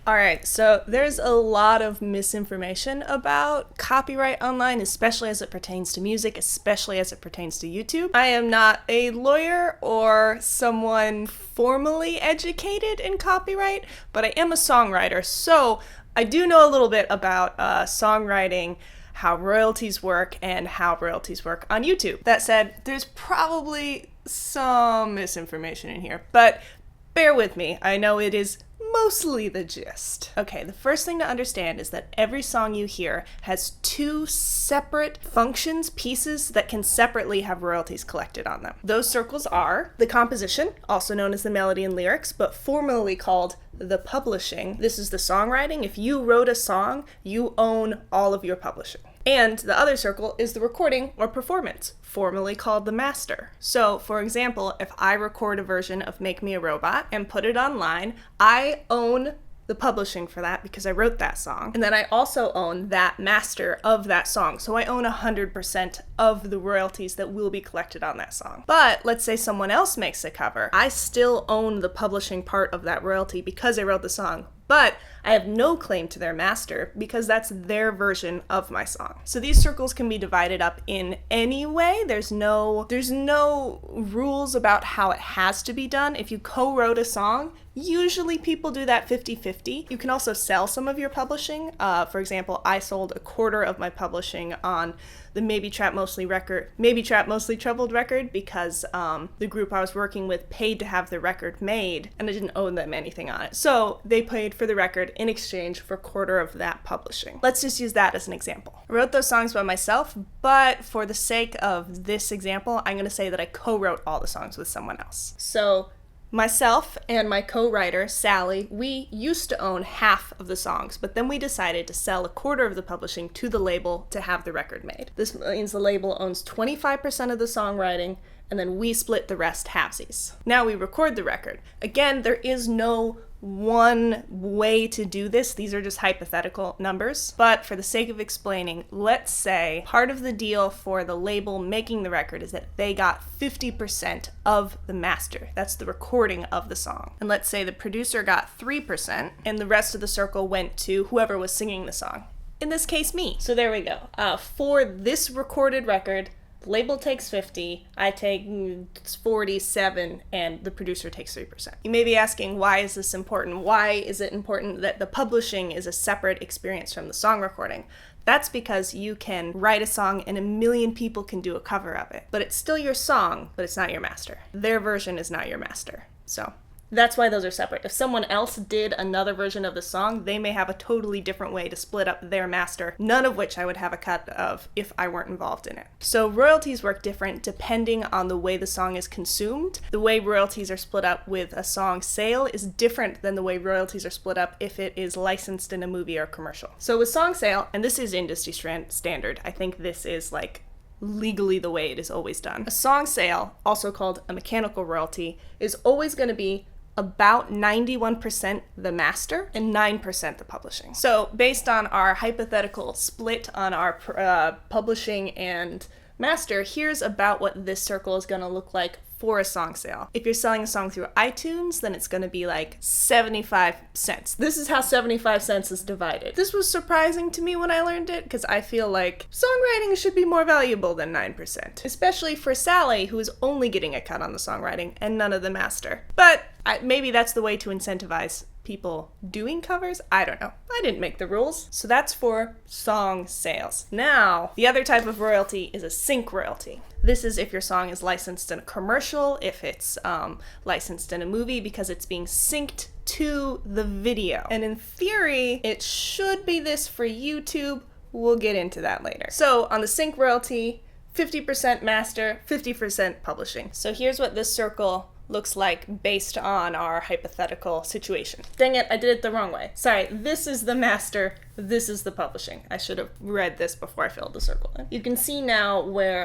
Alright, so there's a lot of misinformation about copyright online, especially as it pertains to music, especially as it pertains to YouTube. I am not a lawyer or someone formally educated in copyright, but I am a songwriter, so I do know a little bit about songwriting, how royalties work, and how royalties work on YouTube. That said, there's probably some misinformation in here, but bear with me. I know it is mostly the gist. Okay, the first thing to understand is that every song you hear has two separate functions, pieces that can separately have royalties collected on them. Those circles are the composition, also known as the melody and lyrics, but formerly called the publishing. This is the songwriting. If you wrote a song, you own all of your publishing. And the other circle is the recording or performance, formerly called the master. So, for example, if I record a version of Make Me a Robot and put it online, I own the publishing for that because I wrote that song. And then I also own that master of that song. So I own 100% of the royalties that will be collected on that song. But let's say someone else makes a cover. I still own the publishing part of that royalty because I wrote the song. But I have no claim to their master because that's their version of my song. So these circles can be divided up in any way. There's no rules about how it has to be done. If you co-wrote a song, usually people do that 50-50. You can also sell some of your publishing. For example, I sold a quarter of my publishing on the Maybe Trap Mostly Troubled record because the group I was working with paid to have the record made and I didn't owe them anything on it. So they paid for the record in exchange for a quarter of that publishing. Let's just use that as an example. I wrote those songs by myself, but for the sake of this example, I'm going to say that I co-wrote all the songs with someone else. So myself and my co-writer, Sally, we used to own half of the songs, but then we decided to sell a quarter of the publishing to the label to have the record made. This means the label owns 25% of the songwriting, and then we split the rest halvesies. Now we record the record. Again, there is no one way to do this. These are just hypothetical numbers. But for the sake of explaining, let's say part of the deal for the label making the record is that they got 50% of the master. That's the recording of the song. And let's say the producer got 3% and the rest of the circle went to whoever was singing the song. In this case, me. So there we go. For this recorded record, the label takes 50, I take 47, and the producer takes 3%. You may be asking, why is this important? Why is it important that the publishing is a separate experience from the song recording? That's because you can write a song and 1 million people can do a cover of it. But it's still your song, but it's not your master. Their version is not your master. So that's why those are separate. If someone else did another version of the song, they may have a totally different way to split up their master, none of which I would have a cut of if I weren't involved in it. So royalties work different depending on the way the song is consumed. The way royalties are split up with a song sale is different than the way royalties are split up if it is licensed in a movie or commercial. So with song sale, and this is industry standard, I think this is like legally the way it is always done. A song sale, also called a mechanical royalty, is always going to be about 91% the master and 9% the publishing. So based on our hypothetical split on our publishing and master, here's about what this circle is going to look like for a song sale. If you're selling a song through iTunes, then it's going to be like 75 cents. This is how 75 cents is divided. This was surprising to me when I learned it because I feel like songwriting should be more valuable than 9%, especially for Sally, who is only getting a cut on the songwriting and none of the master. But maybe that's the way to incentivize people doing covers? I don't know. I didn't make the rules. So that's for song sales. Now, the other type of royalty is a sync royalty. This is if your song is licensed in a commercial, if it's licensed in a movie because it's being synced to the video. And in theory, it should be this for YouTube. We'll get into that later. So on the sync royalty, 50% master, 50% publishing. So here's what this circle looks like based on our hypothetical situation. Dang it, I did it the wrong way. Sorry, this is the master, this is the publishing. I should have read this before I filled the circle in. You can see now where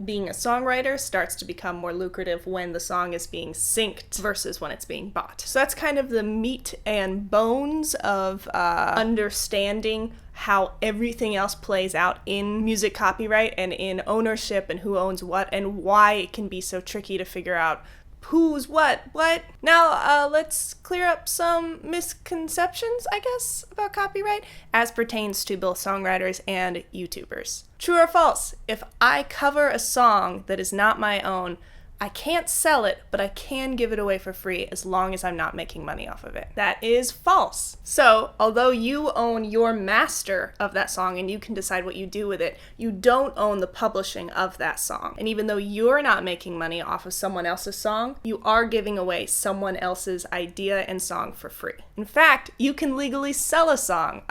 being a songwriter starts to become more lucrative when the song is being synced versus when it's being bought. So that's kind of the meat and bones of understanding how everything else plays out in music copyright and in ownership and who owns what and why it can be so tricky to figure out who's what. Now, let's clear up some misconceptions, I guess, about copyright as pertains to both songwriters and YouTubers. True or false? If I cover a song that is not my own, I can't sell it, but I can give it away for free as long as I'm not making money off of it. That is false. So, although you own your master of that song and you can decide what you do with it, you don't own the publishing of that song. And even though you're not making money off of someone else's song, you are giving away someone else's idea and song for free. In fact, you can legally sell a song.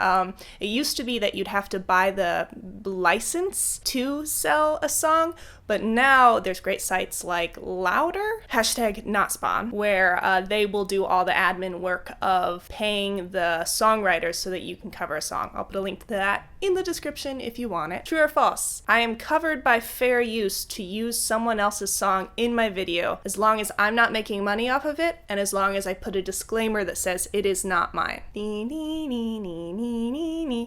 It used to be that you'd have to buy the license to sell a song, but now there's great sites like Louder, #NotSpawn, where they will do all the admin work of paying the songwriters so that you can cover a song. I'll put a link to that in the description if you want it. True or false? I am covered by fair use to use someone else's song in my video as long as I'm not making money off of it and as long as I put a disclaimer that says it is not mine.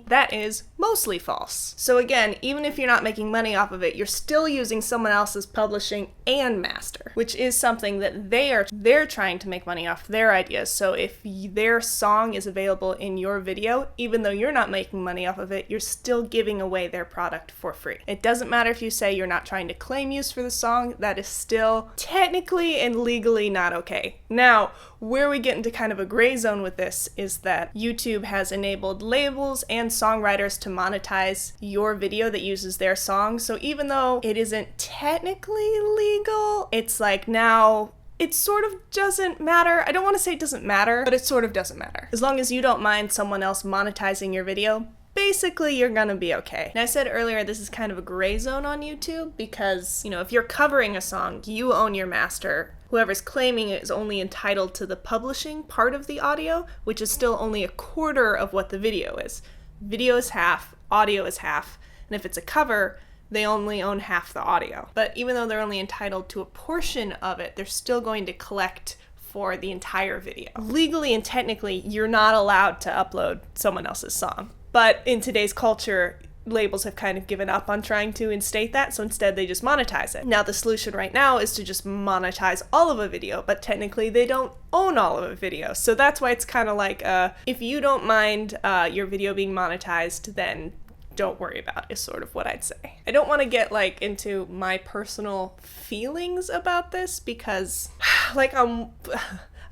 That is mostly false. So again, even if you're not making money off of it, you're still using someone else's publishing and master, which is something that they're trying to make money off their ideas. So if their song is available in your video, even though you're not making money off of it, you're still giving away their product for free. It doesn't matter if you say you're not trying to claim use for the song, that is still technically and legally not okay. Now, where we get into kind of a gray zone with this is that YouTube has enabled labels and songwriters to monetize your video that uses their song. So even though it isn't technically legal, it's like now it sort of doesn't matter. I don't want to say it doesn't matter, but it sort of doesn't matter. As long as you don't mind someone else monetizing your video, basically you're gonna be okay. And I said earlier, this is kind of a gray zone on YouTube because, if you're covering a song, you own your master. Whoever's claiming it is only entitled to the publishing part of the audio, which is still only a quarter of what the video is. Video is half, audio is half, and if it's a cover, they only own half the audio. But even though they're only entitled to a portion of it, they're still going to collect for the entire video. Legally and technically, you're not allowed to upload someone else's song. But in today's culture, labels have kind of given up on trying to instate that, so instead they just monetize it. Now the solution right now is to just monetize all of a video, but technically they don't own all of a video. So that's why it's kind of like, if you don't mind your video being monetized, then don't worry about it, is sort of what I'd say. I don't want to get into my personal feelings about this because I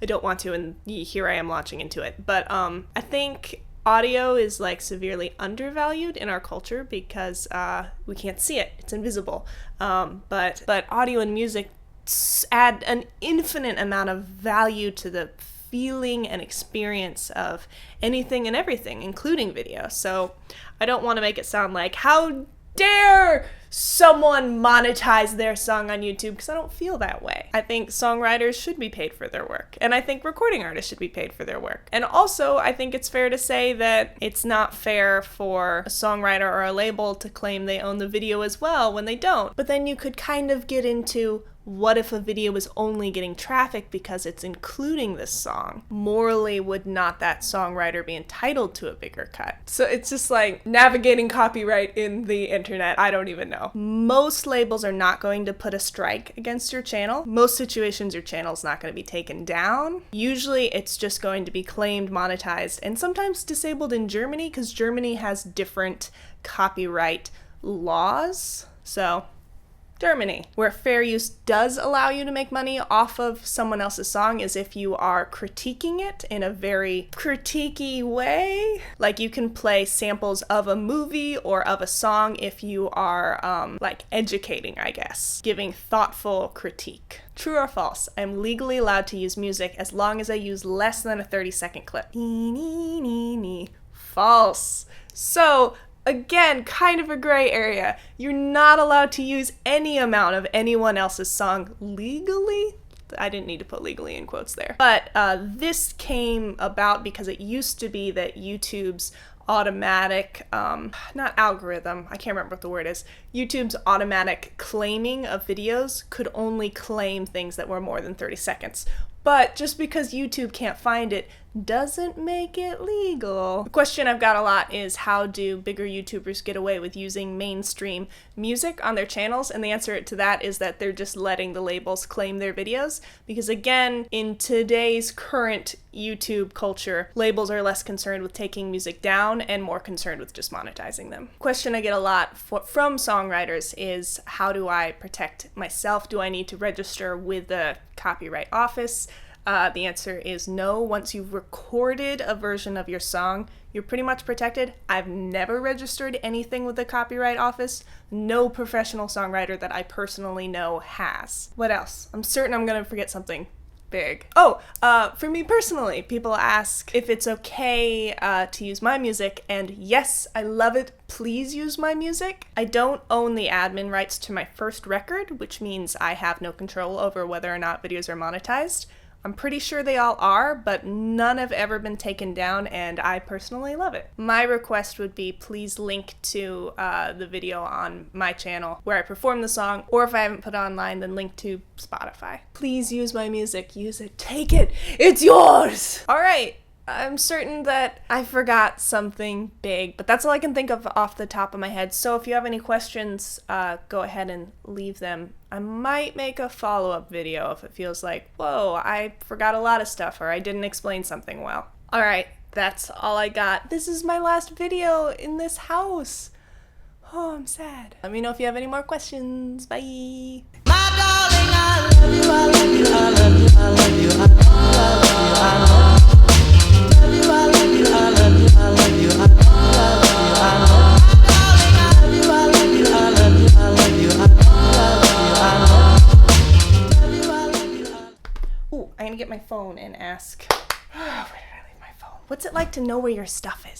don't want to, and here I am launching into it, but I think audio is severely undervalued in our culture because we can't see it. It's invisible. But audio and music add an infinite amount of value to the feeling and experience of anything and everything, including video. So I don't want to make it sound like, how dare someone monetize their song on YouTube, because I don't feel that way. I think songwriters should be paid for their work, and I think recording artists should be paid for their work. And also, I think it's fair to say that it's not fair for a songwriter or a label to claim they own the video as well when they don't. But then you could kind of get into, what if a video is only getting traffic because it's including this song? Morally, would not that songwriter be entitled to a bigger cut? So it's just navigating copyright in the internet. I don't even know. Most labels are not going to put a strike against your channel. Most situations, your channel's not going to be taken down. Usually it's just going to be claimed, monetized, and sometimes disabled in Germany, because Germany has different copyright laws. So Germany, where fair use does allow you to make money off of someone else's song, is if you are critiquing it in a very critiquey way. You can play samples of a movie or of a song if you are educating, I guess, giving thoughtful critique. True or false? I'm legally allowed to use music as long as I use less than a 30-second clip. False. So again, kind of a gray area. You're not allowed to use any amount of anyone else's song legally. I didn't need to put legally in quotes there. But this came about because it used to be that YouTube's automatic, not algorithm, I can't remember what the word is, YouTube's automatic claiming of videos could only claim things that were more than 30 seconds. But just because YouTube can't find it doesn't make it legal. The question I've got a lot is, how do bigger YouTubers get away with using mainstream music on their channels? And the answer to that is that they're just letting the labels claim their videos. Because again, in today's current YouTube culture, labels are less concerned with taking music down and more concerned with just monetizing them. Question I get a lot from songwriters is, how do I protect myself? Do I need to register with the Copyright Office? The answer is no. Once you've recorded a version of your song, you're pretty much protected. I've never registered anything with the Copyright Office. No professional songwriter that I personally know has. What else? I'm certain I'm gonna forget something big. Oh, for me personally, people ask if it's okay to use my music, and yes, I love it. Please use my music. I don't own the admin rights to my first record, which means I have no control over whether or not videos are monetized. I'm pretty sure they all are, but none have ever been taken down, and I personally love it. My request would be, please link to the video on my channel where I perform the song, or if I haven't put it online, then link to Spotify. Please use my music. Use it. Take it. It's yours! All right. I'm certain that I forgot something big, but that's all I can think of off the top of my head. So if you have any questions, go ahead and leave them. I might make a follow-up video if it feels like, whoa, I forgot a lot of stuff, or I didn't explain something well. All right, that's all I got. This is my last video in this house. Oh, I'm sad. Let me know if you have any more questions. Bye. My darling, I love you, I love you, I love you, I love you, I love you, I love you, I love you. Ooh, I'm gonna get my phone and ask, where did I leave my phone? What's it like to know where your stuff is?